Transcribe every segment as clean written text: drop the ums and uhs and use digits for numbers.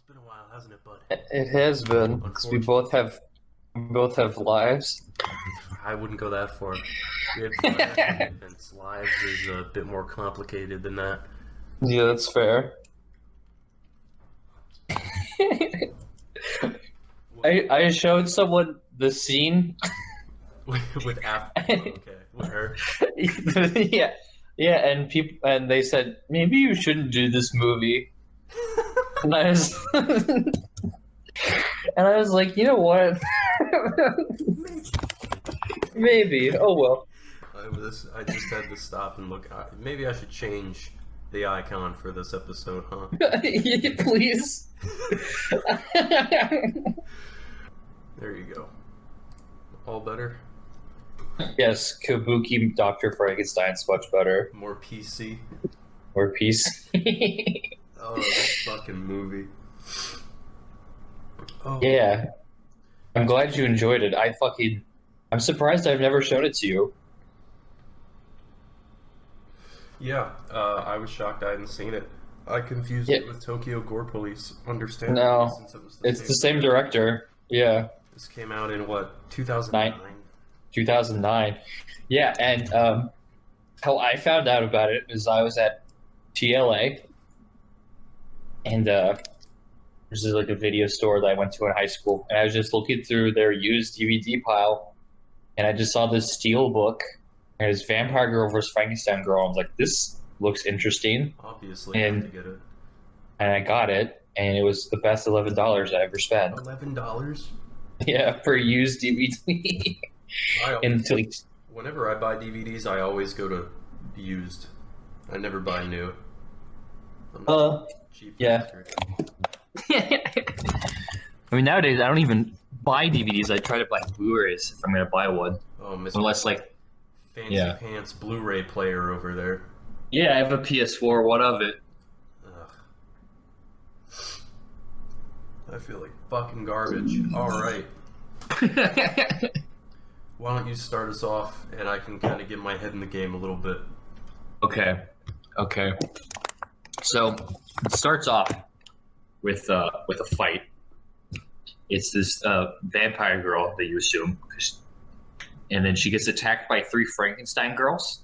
been a while, hasn't it, bud? It has been, because we both have lives. I wouldn't go that far. We have commitments. Lives is a bit more complicated than that. Yeah, that's fair. I showed someone the scene. With okay, with her. Yeah, and they said maybe you shouldn't do this movie. And I was, and I was like, you know what? Maybe. Oh well. I just had to stop and look. Maybe I should change the icon for this episode, huh? Please. There you go. All better? Yes, Kabuki Dr. Frankenstein's much better. More PC? More peace. Oh, this fucking movie. Oh. Yeah. I'm glad you enjoyed it. I'm surprised I've never shown it to you. Yeah, I was shocked I hadn't seen it. I confused it with Tokyo Gore Police. Understandably, No, since it was it's the same director. Yeah. This came out in what, 2009? 2009. Yeah, and how I found out about it is I was at TLA, and this is like a video store that I went to in high school, and I was just looking through their used DVD pile, and I just saw this steel book, and it was Vampire Girl vs. Frankenstein Girl. I was like, this looks interesting. Obviously, and, I had to get it. And I got it, and it was the best $11 I ever spent. $11? Yeah, for a used DVD. Whenever I buy DVDs, I always go to used. I never buy new. Cheap. Yeah. I mean, nowadays I don't even buy DVDs. I try to buy Blu-rays if I'm gonna buy one. Oh, Mr. Unless like fancy pants Blu-ray player over there. Yeah, I have a PS4. What of it? Ugh. I feel like fucking garbage. All right. Why don't you start us off, and I can kind of get my head in the game a little bit. Okay. So it starts off with a fight. It's this vampire girl that you assume, and then she gets attacked by 3 Frankenstein girls,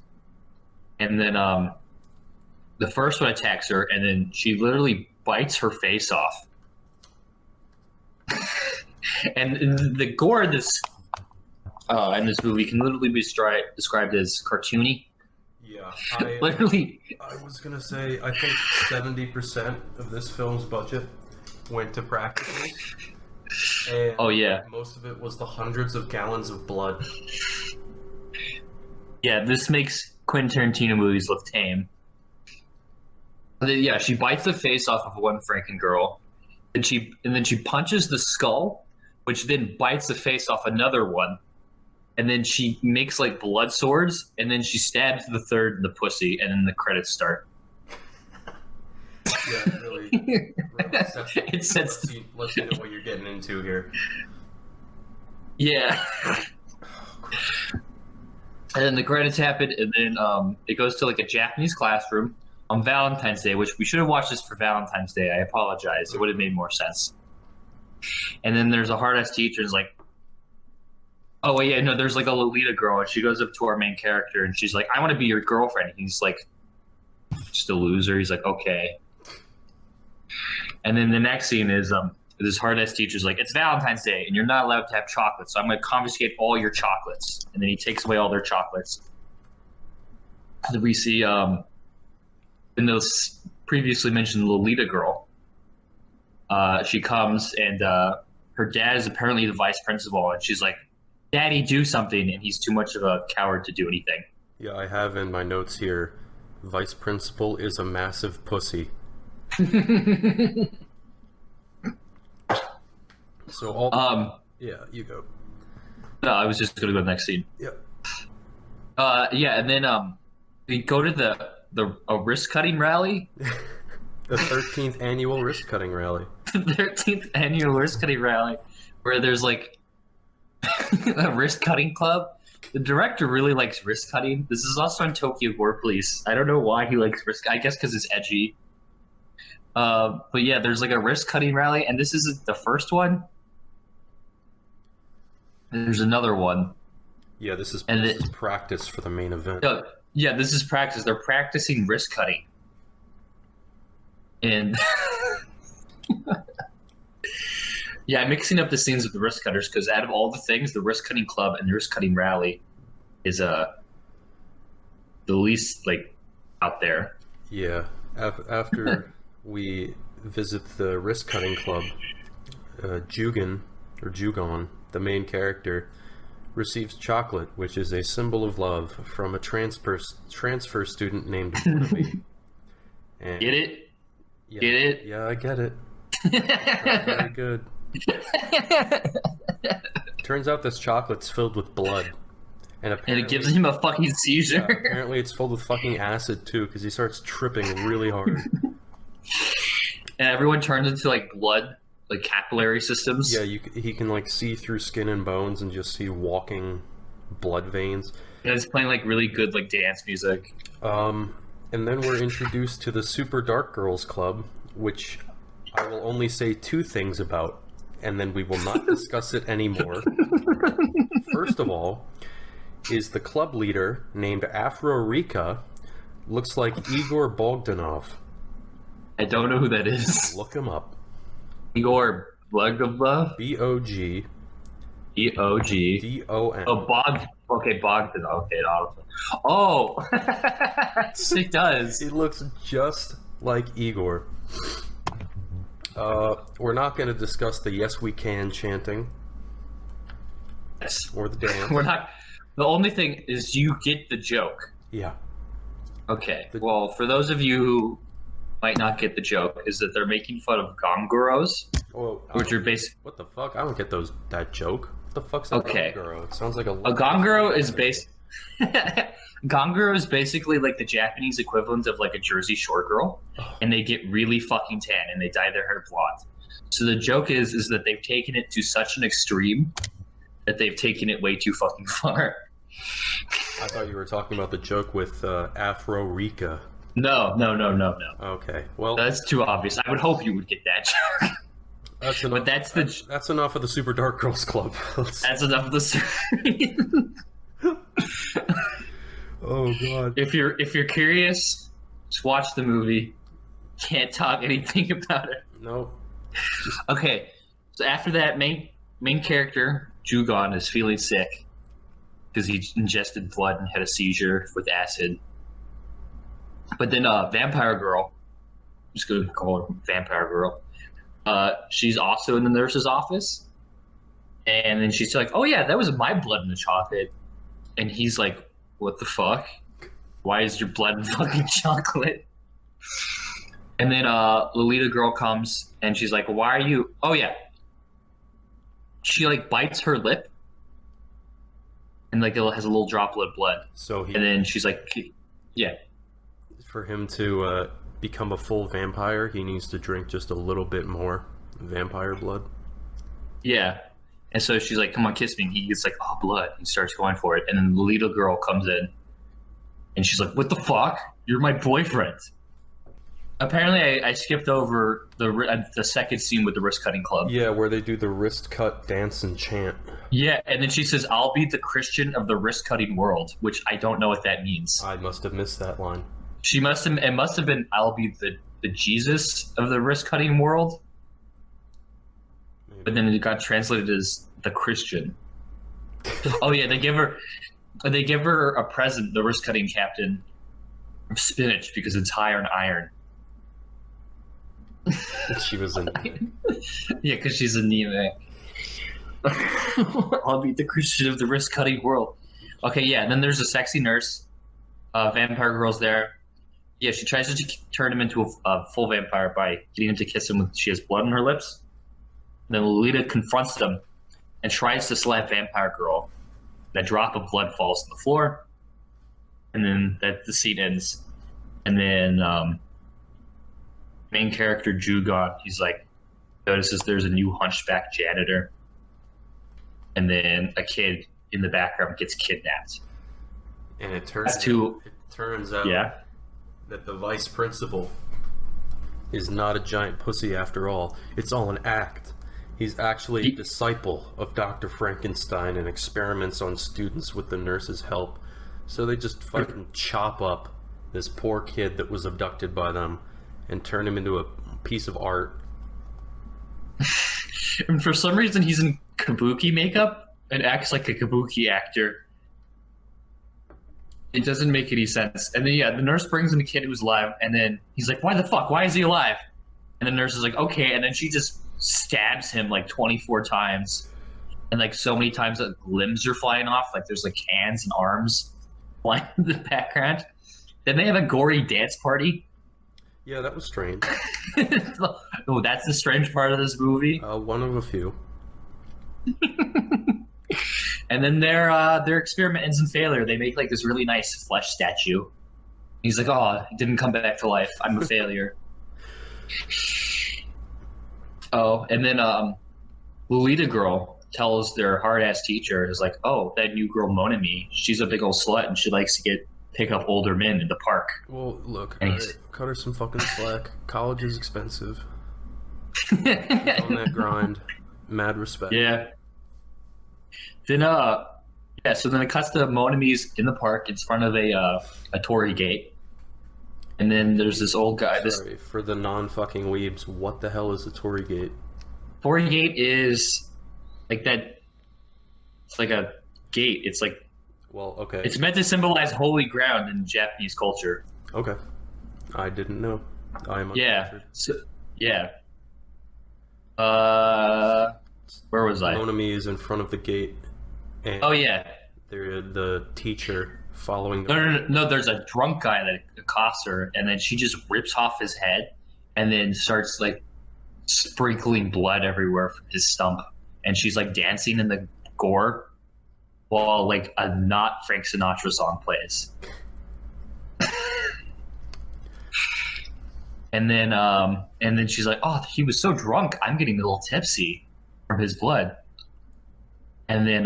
and then the first one attacks her, and then she literally bites her face off. And the gore in this movie can literally be described as cartoony. Yeah, literally. I was gonna say, I think 70% of this film's budget went to practicals. And oh yeah, most of it was the hundreds of gallons of blood. Yeah, this makes Quentin Tarantino movies look tame. Yeah, she bites the face off of one Franken girl, and then she punches the skull, which then bites the face off another one, and then she makes like blood swords, and then she stabs the third in the pussy, and then the credits start. Yeah, really. It sets lets you know what you're getting into here. Yeah. And then the credits happen, and then it goes to like a Japanese classroom on Valentine's Day, which we should have watched this for Valentine's Day. I apologize. It would have made more sense. And then there's a hard-ass teacher who's like, oh, yeah, no, there's like a Lolita girl, and she goes up to our main character, and she's like, I want to be your girlfriend. And he's like, just a loser. He's like, okay. And then the next scene is this hard-ass teacher's like, it's Valentine's Day, and you're not allowed to have chocolate, so I'm going to confiscate all your chocolates. And then he takes away all their chocolates. And then we see in those previously mentioned Lolita girl, she comes, and her dad is apparently the vice principal, and she's like, Daddy, do something, and he's too much of a coward to do anything. Yeah, I have in my notes here, vice principal is a massive pussy. So all yeah, you go. No, I was just gonna go to the next scene. Yep. Yeah, and then we go to a wrist cutting rally. The 13th annual wrist cutting rally. The 13th annual wrist cutting rally, where there's like a wrist cutting club. The director really likes wrist cutting. This is also in Tokyo Gore Police. I don't know why he likes wrist. I guess because it's edgy. But yeah, there's like a wrist cutting rally, and this isn't the first one. There's another one. Yeah, this is And practice for the main event. Yeah, this is practice. They're practicing wrist cutting. And yeah, I'm mixing up the scenes with the wrist cutters because out of all the things, the wrist cutting club and the wrist cutting rally is the least like out there. Yeah, after we visit the wrist cutting club, Jugon, the main character, receives chocolate, which is a symbol of love, from a transfer student named Barnaby. And Get it? yeah, Get it? Yeah, I get it. Very good. Turns out this chocolate's filled with blood. And it gives him a fucking seizure. Yeah, apparently it's filled with fucking acid too, because he starts tripping really hard. And everyone turns into like blood, like capillary systems. Yeah, he can like see through skin and bones and just see walking blood veins. And it's playing like really good like dance music. And then we're introduced to the Super Dark Girls Club, which I will only say two things about, and then we will not discuss it anymore. First of all, is the club leader named Afro Rika, looks like Igor Bogdanov. I don't know who that is. Look him up. Igor Bogdanov? B-O-G. E-O-G. D-O-N. Oh, Bogdan. Okay, Bogdan. Okay, oh! It does. He looks just like Igor. We're not going to discuss the "Yes We Can" chanting. Yes. Or the dance. We're not. The only thing is you get the joke. Yeah. Okay. Well, for those of you who might not get the joke, is that they're making fun of gongoros, which are based. What the fuck? I don't get that joke. What the fuck's a gongoro? It sounds like a gongoro is based. Gongoro is basically like the Japanese equivalent of like a Jersey Shore girl, and they get really fucking tan and they dye their hair blonde. So the joke is that they've taken it to such an extreme that they've taken it way too fucking far. I thought you were talking about the joke with Afro Rika. No. Okay, well that's too obvious. I would hope you would get that joke. That's enough. But that's enough of the Super Dark Girls Club. That's enough of the story. Oh god. If you're curious, just watch the movie. Can't talk anything about it. Nope. Okay, so after that, main character Jugon is feeling sick because he ingested blood and had a seizure with acid. But then Vampire Girl, I'm just gonna call her Vampire Girl. She's also in the nurse's office, and then she's like, "Oh yeah, that was my blood in the chocolate," and he's like, "What the fuck? Why is your blood in fucking chocolate?" And then Lolita Girl comes and she's like, "Why are you?" Oh yeah, she like bites her lip, and like it has a little droplet of blood. And then she's like, "Yeah." For him to become a full vampire, he needs to drink just a little bit more vampire blood. Yeah. And so she's like, "Come on, kiss me." And he gets like, "Oh, blood." He starts going for it. And then the little girl comes in and she's like, "What the fuck? You're my boyfriend." Apparently, I skipped over the second scene with the wrist cutting club. Yeah, where they do the wrist cut dance and chant. Yeah, and then she says, "I'll be the Christian of the wrist cutting world," which I don't know what that means. I must have missed that line. It must have been, "I'll be the Jesus of the wrist cutting world." Maybe. But then it got translated as the Christian. Oh yeah, they give her a present, the wrist cutting captain, of spinach because it's higher in iron. She was in. Yeah, because she's anemic. I'll be the Christian of the wrist cutting world. Okay, yeah, and then there's a sexy nurse. Vampire Girl's there. Yeah, she tries to turn him into a full vampire by getting him to kiss him when she has blood on her lips. And then Lolita confronts them and tries to slap Vampire Girl. That drop of blood falls on the floor. And then the scene ends. And then main character Jugon, he's like, notices there's a new hunchback janitor. And then a kid in the background gets kidnapped. And it turns out yeah, that the vice principal is not a giant pussy after all. It's all an act. He's actually a disciple of Dr. Frankenstein and experiments on students with the nurse's help. So they just fucking chop up this poor kid that was abducted by them and turn him into a piece of art. And for some reason, he's in kabuki makeup and acts like a kabuki actor. It doesn't make any sense. And then, the nurse brings in the kid who's alive, and then he's like, why the fuck? Why is he alive? And the nurse is like, okay. And then she just stabs him like 24 times. And like so many times that limbs are flying off. Like there's like hands and arms flying in the background. Then they have a gory dance party. Yeah, that was strange. Oh, that's the strange part of this movie. One of a few. And then their experiment ends in failure. They make like this really nice flesh statue. He's like, oh, it didn't come back to life. I'm a failure. Oh, and then Lolita girl tells their hard-ass teacher, is like, oh, that new girl Monami, she's a big old slut and she likes to pick up older men in the park. Well, look, cut her some fucking slack. College is expensive. On that grind. Mad respect. Yeah. Then so then it cuts to Monami's in the park in front of a torii gate. And then there's this old guy. Sorry, for the non-fucking weebs, what the hell is a torii gate? Torii gate is like that. It's like a gate. It's like. Well, okay. It's meant to symbolize holy ground in Japanese culture. Okay. I didn't know. I am uncultured. So, yeah. Where was I? Monami is in front of the gate. And oh, yeah. They're the teacher following No, there's a drunk guy that accosts her, and then she just rips off his head and then starts, like, sprinkling blood everywhere from his stump. And she's, like, dancing in the gore while, like, a not Frank Sinatra song plays. And then she's like, oh, he was so drunk, I'm getting a little tipsy from his blood. And then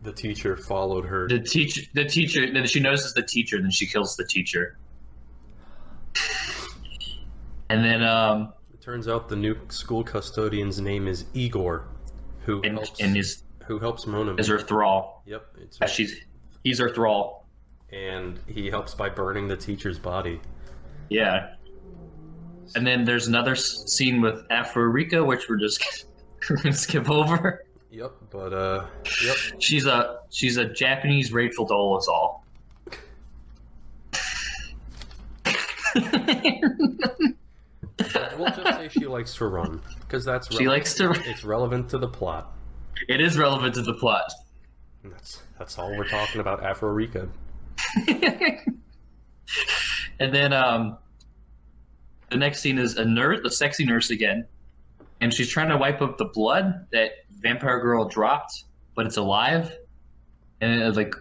the teacher followed her. The teacher. Then she notices the teacher. And then she kills the teacher. And then it turns out the new school custodian's name is Igor, who helps Monami. Is her thrall. Yep, he's her thrall. And he helps by burning the teacher's body. Yeah. And then there's another scene with Afro-Rika, which we're just gonna skip over. Yep, but yep. She's a Japanese Rachel Dolezal. We'll just say she likes to run, because that's she likes to. It's relevant to the plot. It is relevant to the plot. That's all we're talking about. Afro-Rika. And then the next scene is the sexy nurse again, and she's trying to wipe up the blood that Vampire Girl dropped, but it's alive, and it like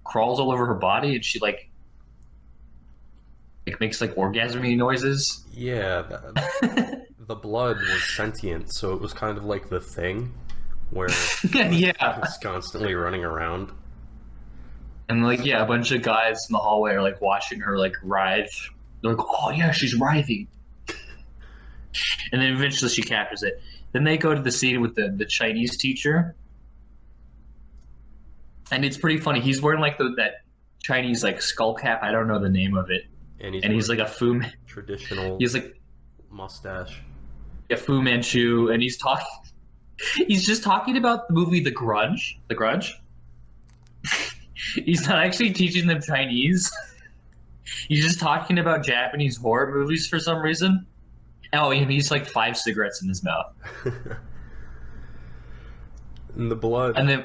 crawls all over her body, and she like makes like orgasmy noises. Yeah, the blood was sentient, so it was kind of like the Thing, where it's constantly running around. And like a bunch of guys in the hallway are like watching her like writhe. They're like, oh yeah, she's writhing. And then eventually she captures it. Then they go to the scene with the Chinese teacher. And it's pretty funny. He's wearing like that Chinese like skull cap. I don't know the name of it. And he's like a Fu traditional. He's like mustache. A Fu Manchu, and he's talking. He's just talking about the movie The Grudge. The Grudge. He's not actually teaching them Chinese. He's just talking about Japanese horror movies for some reason. Oh, and he's like 5 cigarettes in his mouth. And the blood. And then.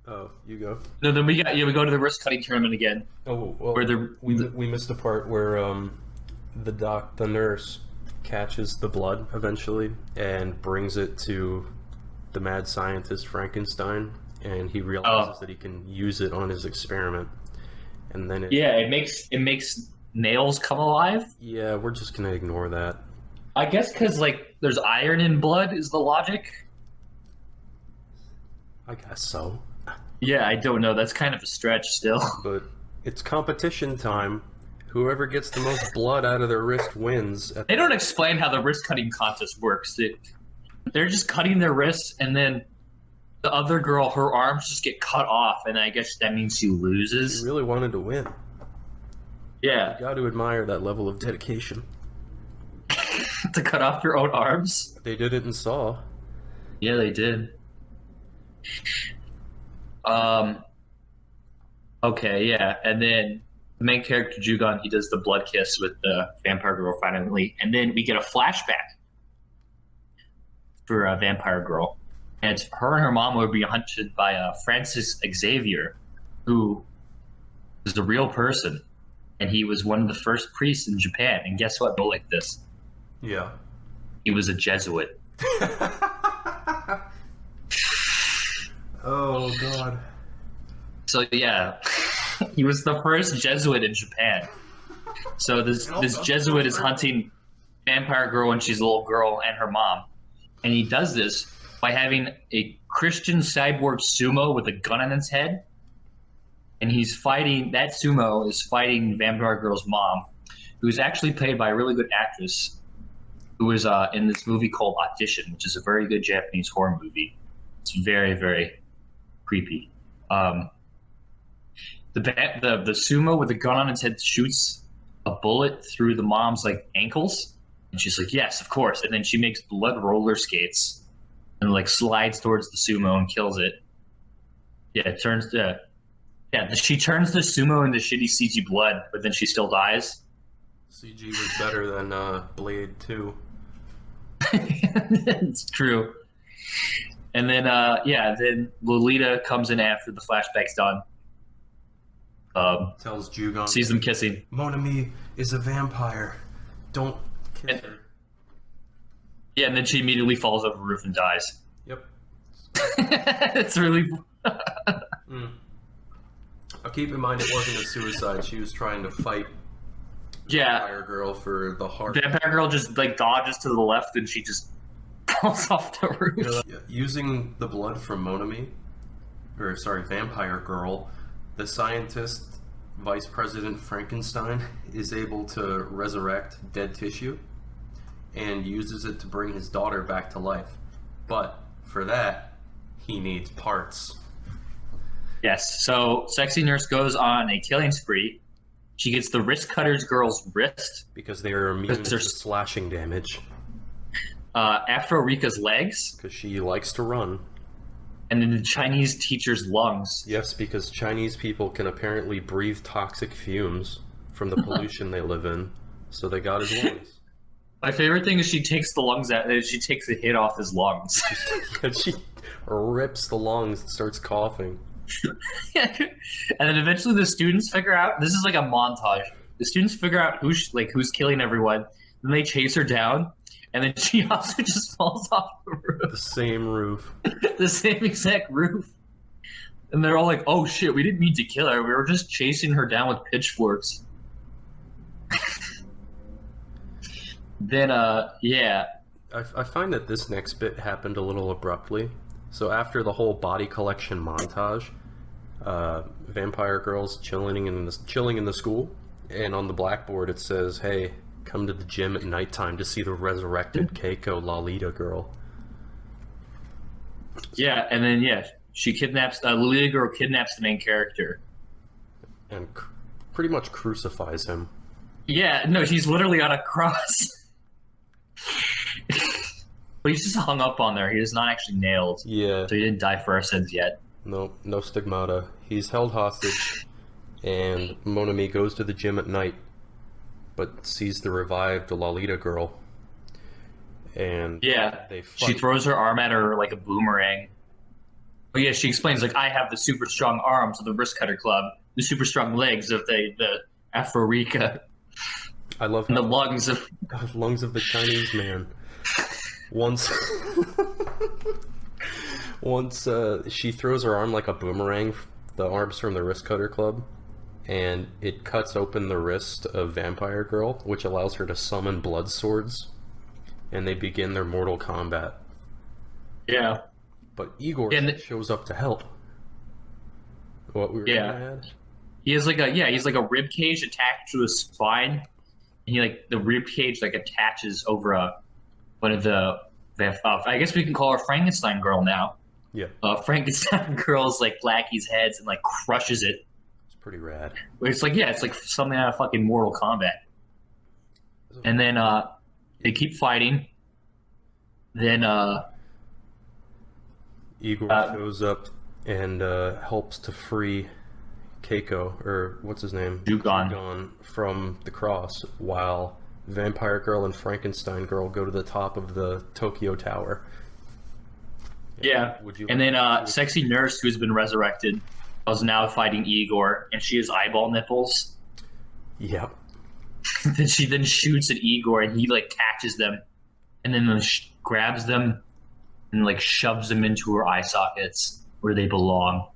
Oh, you go. No, then we go to the wrist cutting tournament again. Oh, well, where we missed the part where the nurse catches the blood eventually and brings it to the mad scientist Frankenstein, and he realizes that he can use it on his experiment. And then it makes nails come alive. Yeah, we're just gonna ignore that. I guess because like there's iron in blood is the logic. I guess so. Yeah, I don't know. That's kind of a stretch still. But it's competition time. Whoever gets the most blood out of their wrist wins. They don't explain how the wrist cutting contest works. They're just cutting their wrists, and then the other girl, her arms just get cut off, and I guess that means she loses. She really wanted to win. Yeah. You got to admire that level of dedication. To cut off your own arms? They did it in Saw. Yeah, they did. Okay, yeah, and then the main character Jugon, he does the blood kiss with the vampire girl finally, and then we get a flashback for a vampire girl, and it's her and her mom would be hunted by Francis Xavier, who is a real person, and he was one of the first priests in Japan. And guess what? Go like this. Yeah. He was a Jesuit. Oh God. So yeah, he was the first Jesuit in Japan. So this Jesuit is hunting vampire girl when she's a little girl and her mom, and he does this by having a Christian cyborg sumo with a gun on its head, and he's fighting. That sumo is fighting vampire girl's mom, who is actually played by a really good actress, who was in this movie called Audition, which is a very good Japanese horror movie. It's very, very creepy. The sumo with the gun on its head shoots a bullet through the mom's like ankles, and she's like, "Yes, of course." And then she makes blood roller skates and like slides towards the sumo and kills it. Yeah, she turns the sumo into shitty CG blood, but then she still dies. CG was better than Blade 2. It's true. And then then Lolita comes in after the flashback's done. Tells Jugon. Sees them kissing. Mon Ami is a vampire. Don't kiss her. Yeah, and then she immediately falls over the roof and dies. Yep. It's really... Keep in mind it wasn't a suicide. She was trying to fight Vampire Girl for the heart. Vampire Girl just like dodges to the left and she just falls off the roof. Using the blood from Vampire Girl, the scientist, Vice President Frankenstein, is able to resurrect dead tissue and uses it to bring his daughter back to life. But for that, he needs parts. Yes, so Sexy Nurse goes on a killing spree. She gets the wrist cutter's girl's wrist. Because they are immune to slashing damage. Afro Rika's legs. Because she likes to run. And then the Chinese teacher's lungs. Yes, because Chinese people can apparently breathe toxic fumes from the pollution they live in. So they got his lungs. My favorite thing is she takes the lungs out and she takes the hit off his lungs. And she rips the lungs and starts coughing. And then eventually the students figure out, this is like a montage. The students figure out who's killing everyone. Then they chase her down. And then she also just falls off the roof. The same roof. The same exact roof. And they're all like, "Oh shit, we didn't mean to kill her. We were just chasing her down with pitchforks." Then, yeah. I find that this next bit happened a little abruptly. So after the whole body collection montage, Vampire Girl's chilling in the school, and on the blackboard it says, "Hey, come to the gym at nighttime to see the resurrected Keiko Lolita girl." Yeah, and then she kidnaps Lolita girl kidnaps the main character, and pretty much crucifies him. Yeah, no, he's literally on a cross. But he's just hung up on there. He is not actually nailed. Yeah. So he didn't die for our sins yet. No stigmata. He's held hostage, and Mon Ami goes to the gym at night, but sees the revived Lolita girl. And they fight. She throws her arm at her like a boomerang. Oh yeah, she explains like, "I have the super strong arms of the wrist cutter club, the super strong legs of the Afro Rika. I love the lungs of the Chinese man." Once she throws her arm like a boomerang, the arms from the wrist cutter club, and it cuts open the wrist of Vampire Girl, which allows her to summon blood swords, and they begin their mortal combat. Yeah. But Igor shows up to help. What we were gonna add? He has like a rib cage attached to his spine. And he like the rib cage like attaches over one of the I guess we can call her Frankenstein girl now. Yeah, Frankenstein girl's like Blackie's heads and like crushes it. it's pretty rad. It's like it's like something out of fucking Mortal Kombat. And then they keep fighting. Then Igor shows up and helps to free Keiko, or what's his name? Jugon, from the cross, while Vampire Girl and Frankenstein Girl go to the top of the Tokyo Tower. Yeah. And then Sexy Nurse, who's been resurrected, is now fighting Igor, and she has eyeball nipples. Yeah. Then she then shoots at Igor, and he like catches them, and then grabs them, and like shoves them into her eye sockets where they belong.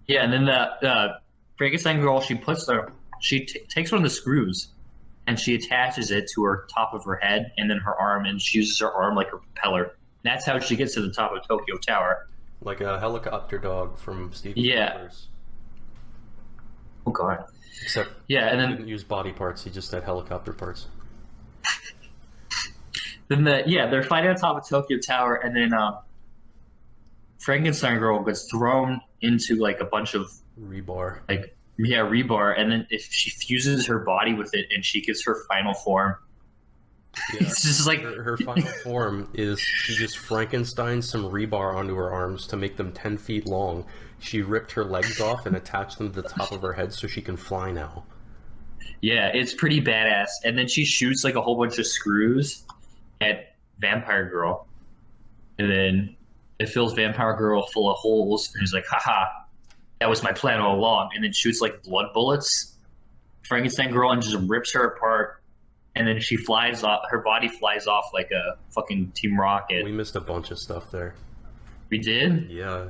Yeah, and then the Frankenstein girl, she takes one of the screws, and she attaches it to her top of her head, and then her arm, and she uses her arm like a propeller. And that's how she gets to the top of Tokyo Tower. Like a helicopter dog from Steven Universe. Oh god. Except and he then didn't use body parts, he just had helicopter parts. Then they're fighting on top of Tokyo Tower, and then Frankenstein girl gets thrown into like a bunch of rebar. Rebar, and then if she fuses her body with it, and she gets her final form. Yeah. It's just like her final form is she just Frankensteined some rebar onto her arms to make them 10 feet long. She ripped her legs off and attached them to the top of her head so she can fly now. Yeah, it's pretty badass. And then she shoots like a whole bunch of screws at Vampire Girl, and then it fills Vampire Girl full of holes, and he's like, haha, that was my plan all along, and then shoots like blood bullets Frankenstein Girl and just rips her apart, and then she flies off, her body flies off like a fucking Team Rocket. We missed a bunch of stuff there. We did? Yeah.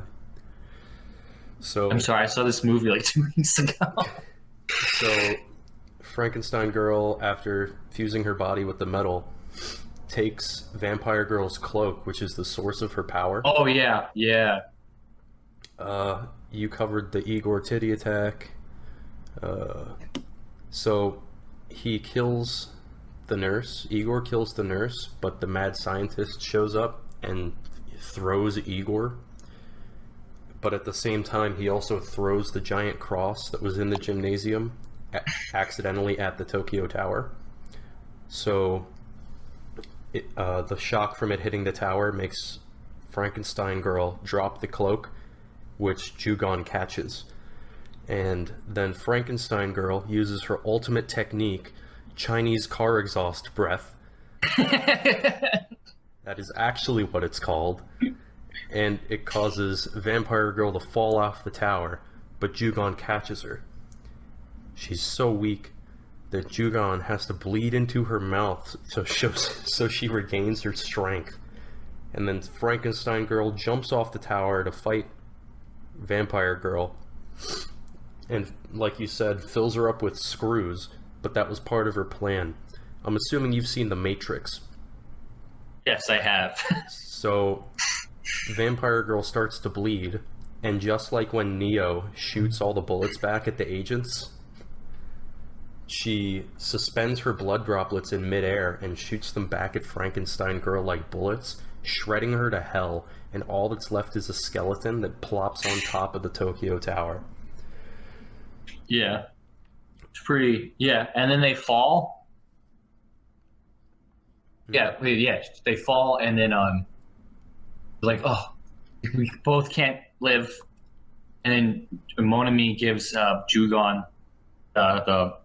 So I'm sorry, I saw this movie like 2 weeks ago. So Frankenstein Girl, after fusing her body with the metal, takes Vampire Girl's cloak, which is the source of her power. Oh yeah. You covered the Igor titty attack. So he kills the nurse. Igor kills the nurse, but the mad scientist shows up and throws Igor. But at the same time, he also throws the giant cross that was in the gymnasium accidentally at the Tokyo Tower. So the shock from it hitting the tower makes Frankenstein Girl drop the cloak, which Jugon catches. And then Frankenstein Girl uses her ultimate technique, Chinese car exhaust breath. That is actually what it's called. And it causes Vampire Girl to fall off the tower, but Jugon catches her. She's so weak that Jugon has to bleed into her mouth so she regains her strength. And then Frankenstein Girl jumps off the tower to fight Vampire Girl. And like you said, fills her up with screws, but that was part of her plan. I'm assuming you've seen The Matrix. Yes, I have. So Vampire Girl starts to bleed, and just like when Neo shoots all the bullets back at the agents, she suspends her blood droplets in midair and shoots them back at Frankenstein Girl like bullets, shredding her to hell, and all that's left is a skeleton that plops on top of the Tokyo Tower. Yeah. It's pretty... Yeah, and then they fall. Yeah, they fall, and then like, oh, we both can't live. And then Monami gives Jugon the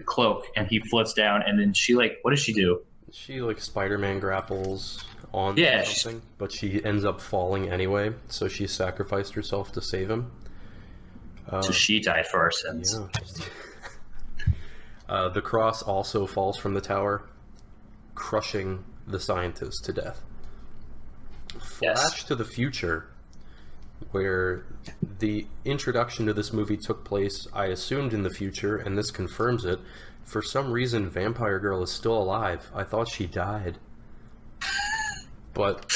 cloak, and he floats down, and then she, like, what does she do? She, like, Spider-Man grapples on something, but she ends up falling anyway, so she sacrificed herself to save him. So she died for our sins. Yeah. The cross also falls from the tower, crushing the scientist to death. Flash to the future, where the introduction to this movie took place, I assumed, in the future, and this confirms it. For some reason, Vampire Girl is still alive. I thought she died. But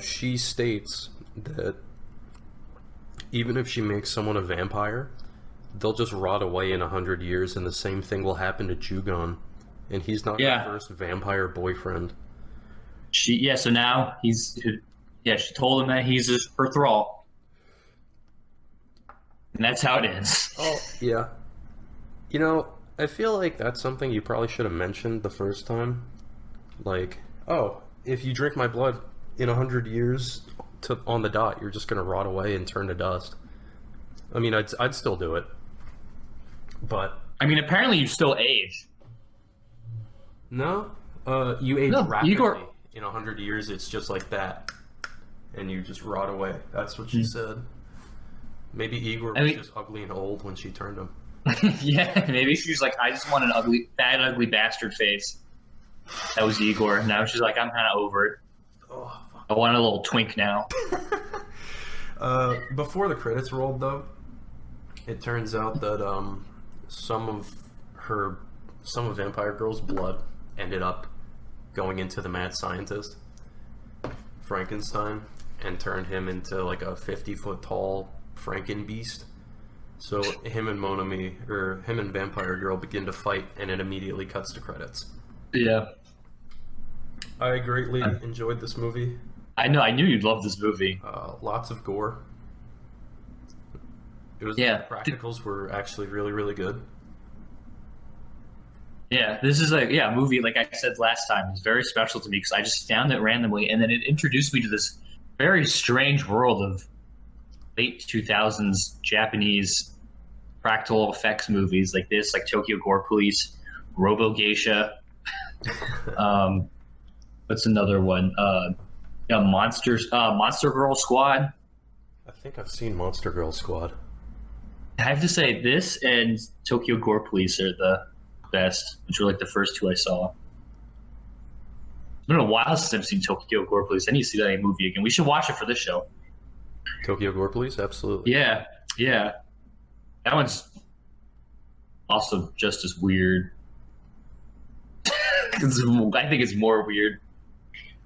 she states that even if she makes someone a vampire, they'll just rot away in 100 years, and the same thing will happen to Jugon, and he's not her first vampire boyfriend. So now she told him that he's her thrall, and that's how it ends. Oh yeah, you know, I feel like that's something you probably should have mentioned the first time, like, oh, if you drink my blood in 100 years on the dot, you're just gonna rot away and turn to dust. I mean, I'd still do it, but I mean, apparently you still age. No, you age rapidly. Igor... In 100 years, it's just like that, and you just rot away. That's what she said. Maybe Igor was just ugly and old when she turned him. Yeah, maybe she's like, I just want an ugly bastard face. That was Igor. Now she's like, I'm kind of over it. Oh, I want a little twink now. Before the credits rolled, though, it turns out that some of Vampire Girl's blood ended up going into the mad scientist, Frankenstein, and turned him into like a 50-foot tall Franken beast. So him and Vampire Girl begin to fight, and it immediately cuts to credits. Yeah. I greatly enjoyed this movie. I knew you'd love this movie. Lots of gore. The practicals were actually really, really good. Yeah, this is a movie, like I said last time, it's very special to me because I just found it randomly, and then it introduced me to this very strange world of late 2000s Japanese practical effects movies like this, like Tokyo Gore Police, Robo Geisha. What's another one? Monster Girl Squad. I think I've seen Monster Girl Squad. I have to say, this and Tokyo Gore Police are the best, which were like the first two I saw. It's been a while since I've seen Tokyo Gore Police. I need to see that movie again. We should watch it for this show. Tokyo Gore Police? Absolutely. Yeah. That one's also just as weird. I think it's more weird.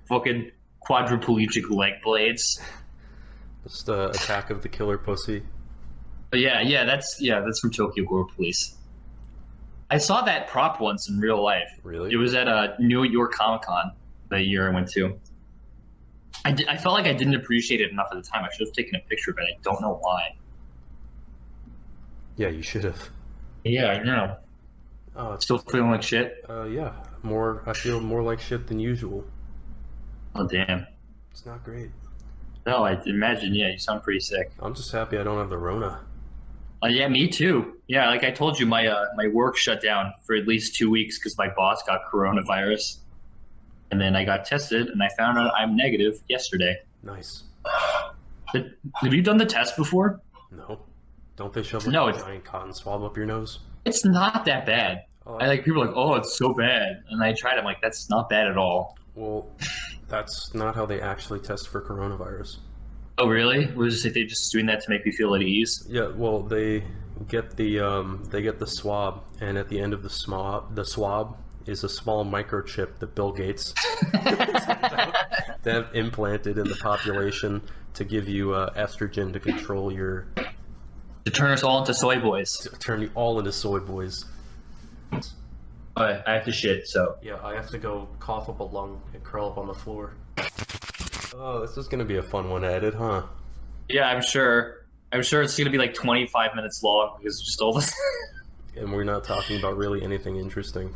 Fucking quadriplegic leg blades. Just Attack of the Killer Pussy. But that's from Tokyo Gore Police. I saw that prop once in real life. Really? It was at New York Comic Con the year I went to. I felt like I didn't appreciate it enough at the time. I should have taken a picture of it. I don't know why. Yeah, you should have. Yeah, I know. Still feeling like shit? Yeah. I feel more like shit than usual. Oh, damn. It's not great. No, I imagine, you sound pretty sick. I'm just happy I don't have the Rona. Yeah, me too. Yeah, like I told you, my work shut down for at least 2 weeks because my boss got coronavirus. And then I got tested, and I found out I'm negative yesterday. Nice. Have you done the test before? No. Don't they shove a giant cotton swab up your nose? It's not that bad. People are like, oh, it's so bad. And I tried it. I'm like, that's not bad at all. Well, that's not how they actually test for coronavirus. Oh, really? Was it they just doing that to make me feel at ease? Yeah, well, they get the swab, and at the end of the swab is a small microchip that Bill Gates they have implanted in the population to give you estrogen to control your... To turn us all into soy boys. To turn you all into soy boys. I have to shit, so... Yeah, I have to go cough up a lung and curl up on the floor. Oh, this is gonna be a fun one to edit, huh? Yeah, I'm sure. I'm sure it's gonna be like 25 minutes long because it's just all this. And we're not talking about really anything interesting.